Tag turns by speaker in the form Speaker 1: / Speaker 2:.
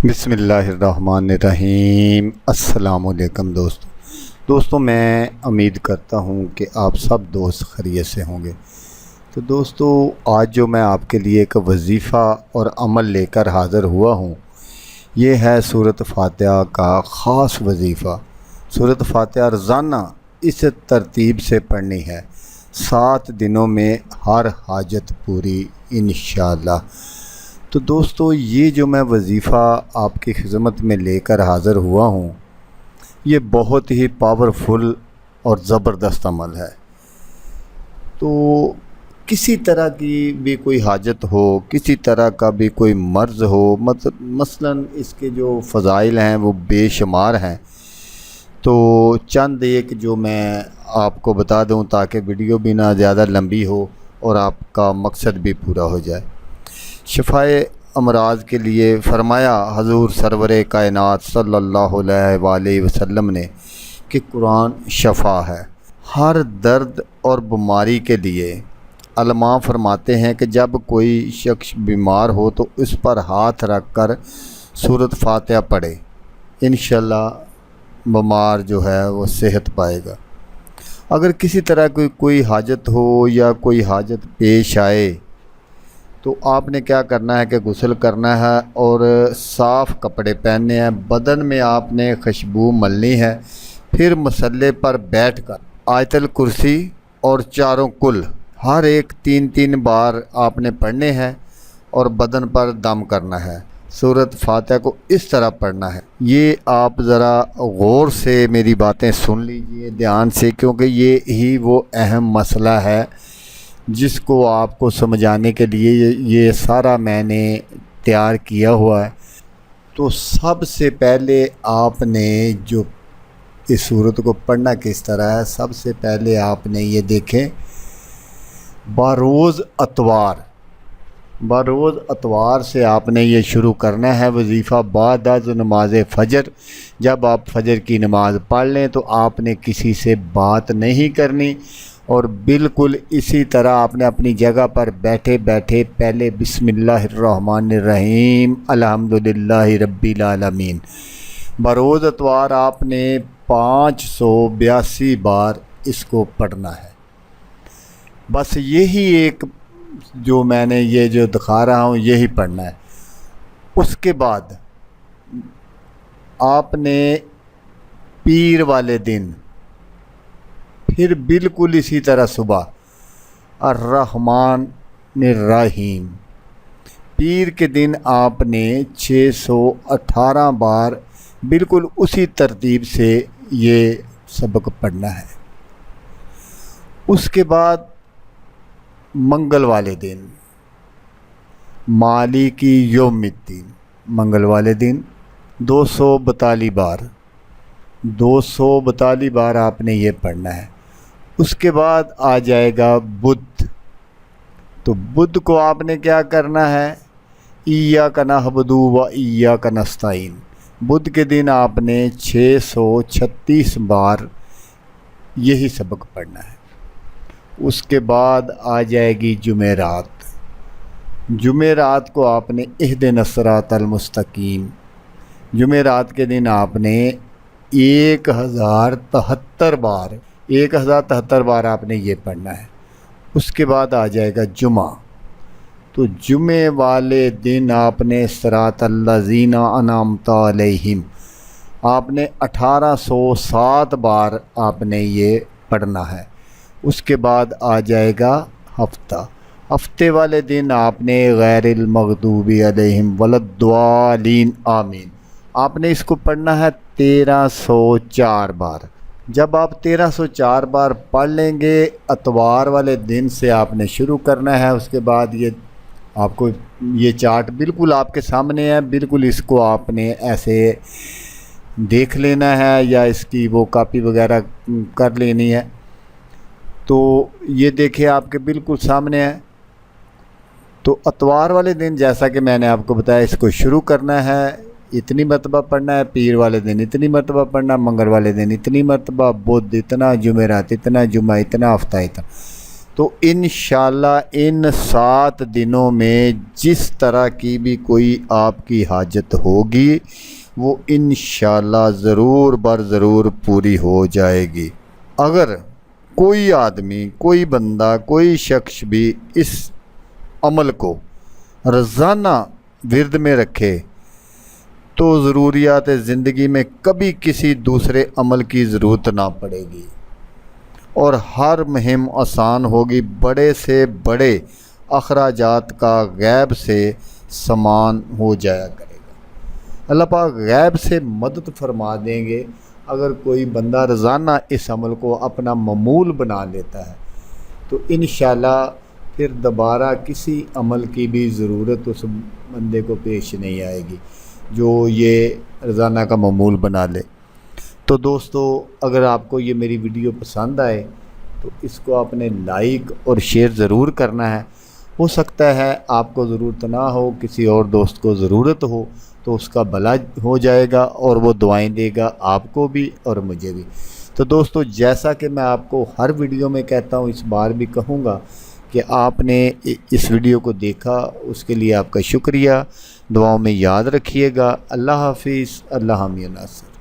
Speaker 1: بسم اللہ الرحمن الرحیم۔ السلام علیکم دوستوں میں امید کرتا ہوں کہ آپ سب دوست خیریت سے ہوں گے۔ تو دوستو، آج جو میں آپ کے لیے ایک وظیفہ اور عمل لے کر حاضر ہوا ہوں، یہ ہے سورۃ فاتحہ کا خاص وظیفہ۔ سورۃ فاتحہ روزانہ اس ترتیب سے پڑھنی ہے، 7 دنوں میں ہر حاجت پوری انشاءاللہ۔ تو دوستو، یہ جو میں وظیفہ آپ کی خدمت میں لے کر حاضر ہوا ہوں، یہ بہت ہی پاورفل اور زبردست عمل ہے۔ تو کسی طرح کی بھی کوئی حاجت ہو، کسی طرح کا بھی کوئی مرض ہو، مثلاً اس کے جو فضائل ہیں وہ بے شمار ہیں، تو چند ایک جو میں آپ کو بتا دوں تاکہ ویڈیو بھی نہ زیادہ لمبی ہو اور آپ کا مقصد بھی پورا ہو جائے۔ شفائے امراض کے لیے فرمایا حضور سرور کائنات صلی اللہ علیہ وآلہ وسلم نے کہ قرآن شفا ہے۔ ہر درد اور بیماری کے لیے علماء فرماتے ہیں کہ جب کوئی شخص بیمار ہو تو اس پر ہاتھ رکھ کر سورۃ فاتحہ پڑھے، انشاءاللہ بیمار جو ہے وہ صحت پائے گا۔ اگر کسی طرح کی کوئی حاجت ہو یا کوئی حاجت پیش آئے تو آپ نے کیا کرنا ہے کہ غسل کرنا ہے اور صاف کپڑے پہننے ہیں، بدن میں آپ نے خوشبو ملنی ہے، پھر مصلے پر بیٹھ کر آیت الکرسی اور چاروں کل ہر ایک 3 بار آپ نے پڑھنے ہیں اور بدن پر دم کرنا ہے۔ سورۃ فاتحہ کو اس طرح پڑھنا ہے۔ یہ آپ ذرا غور سے میری باتیں سن لیجئے دھیان سے، کیونکہ یہ ہی وہ اہم مسئلہ ہے جس کو آپ کو سمجھانے کے لیے یہ سارا میں نے تیار کیا ہوا ہے۔ تو سب سے پہلے آپ نے جو اس سورت کو پڑھنا کس طرح ہے، سب سے پہلے آپ نے یہ دیکھیں، بروز اتوار سے آپ نے یہ شروع کرنا ہے وظیفہ بعد از نماز فجر۔ جب آپ فجر کی نماز پڑھ لیں تو آپ نے کسی سے بات نہیں کرنی، اور بالکل اسی طرح آپ نے اپنی جگہ پر بیٹھے بیٹھے پہلے بسم اللہ الرحمن الرحیم الحمدللہ رب العالمین، بروز اتوار آپ نے 582 بار اس کو پڑھنا ہے۔ بس یہی ایک جو میں نے یہ جو دکھا رہا ہوں یہی پڑھنا ہے۔ اس کے بعد آپ نے پیر والے دن پھر بالکل اسی طرح صبح الرحمن الرحیم، پیر کے دن آپ نے 618 بار بالکل اسی ترتیب سے یہ سبق پڑھنا ہے۔ اس کے بعد منگل والے دن مالکی یوم الدین، منگل والے دن 242 بار آپ نے یہ پڑھنا ہے۔ اس کے بعد آ جائے گا بدھ، تو بدھ کو آپ نے کیا کرنا ہے، ایاک نعبد و ایاک نستعین، بدھ کے دن آپ نے 636 بار یہی سبق پڑھنا ہے۔ اس کے بعد آ جائے گی جمعرات کو آپ نے اہدنا الصراط المستقیم، جمعرات کے دن آپ نے 1073 بار آپ نے یہ پڑھنا ہے۔ اس کے بعد آ جائے گا جمعہ، تو جمعے والے دن آپ نے صراط الذین انعمت علیہم آپ نے 1807 بار آپ نے یہ پڑھنا ہے۔ اس کے بعد آ جائے گا ہفتے والے دن آپ نے غیر المغضوب علیہم ولا الضالین آمین، آپ نے اس کو پڑھنا ہے 1304 بار۔ جب آپ 1304 بار پڑھ لیں گے، اتوار والے دن سے آپ نے شروع کرنا ہے۔ اس کے بعد یہ آپ کو یہ چارٹ بالکل آپ کے سامنے ہے، بالکل اس کو آپ نے ایسے دیکھ لینا ہے یا اس کی وہ کاپی وغیرہ کر لینی ہے۔ تو یہ دیکھیں آپ کے بالکل سامنے ہے۔ تو اتوار والے دن جیسا کہ میں نے آپ کو بتایا، اس کو شروع کرنا ہے، اتنی مرتبہ پڑھنا ہے، پیر والے دن اتنی مرتبہ پڑھنا ہے، منگل والے دن اتنی مرتبہ، بدھ اتنا، جمعرات اتنا، جمعہ اتنا، ہفتہ اتنا۔ تو انشاءاللہ ان 7 دنوں میں جس طرح کی بھی کوئی آپ کی حاجت ہوگی وہ انشاءاللہ ضرور بر ضرور پوری ہو جائے گی۔ اگر کوئی آدمی، کوئی بندہ، کوئی شخص بھی اس عمل کو روزانہ ورد میں رکھے تو ضروریات زندگی میں کبھی کسی دوسرے عمل کی ضرورت نہ پڑے گی اور ہر مہم آسان ہوگی۔ بڑے سے بڑے اخراجات کا غیب سے سامان ہو جایا کرے گا۔ اللہ پاک غیب سے مدد فرما دیں گے اگر کوئی بندہ روزانہ اس عمل کو اپنا معمول بنا لیتا ہے تو انشاءاللہ پھر دوبارہ کسی عمل کی بھی ضرورت اس بندے کو پیش نہیں آئے گی جو یہ روزانہ کا معمول بنا لے۔ تو دوستو، اگر آپ کو یہ میری ویڈیو پسند آئے تو اس کو آپ نے لائک اور شیئر ضرور کرنا ہے۔ ہو سکتا ہے آپ کو ضرورت نہ ہو، کسی اور دوست کو ضرورت ہو تو اس کا بھلا ہو جائے گا اور وہ دعائیں دے گا آپ کو بھی اور مجھے بھی۔ تو دوستو، جیسا کہ میں آپ کو ہر ویڈیو میں کہتا ہوں، اس بار بھی کہوں گا کہ آپ نے اس ویڈیو کو دیکھا، اس کے لیے آپ کا شکریہ۔ دعاؤں میں یاد رکھیے گا۔ اللہ حافظ۔ اللہ حامی ناصر۔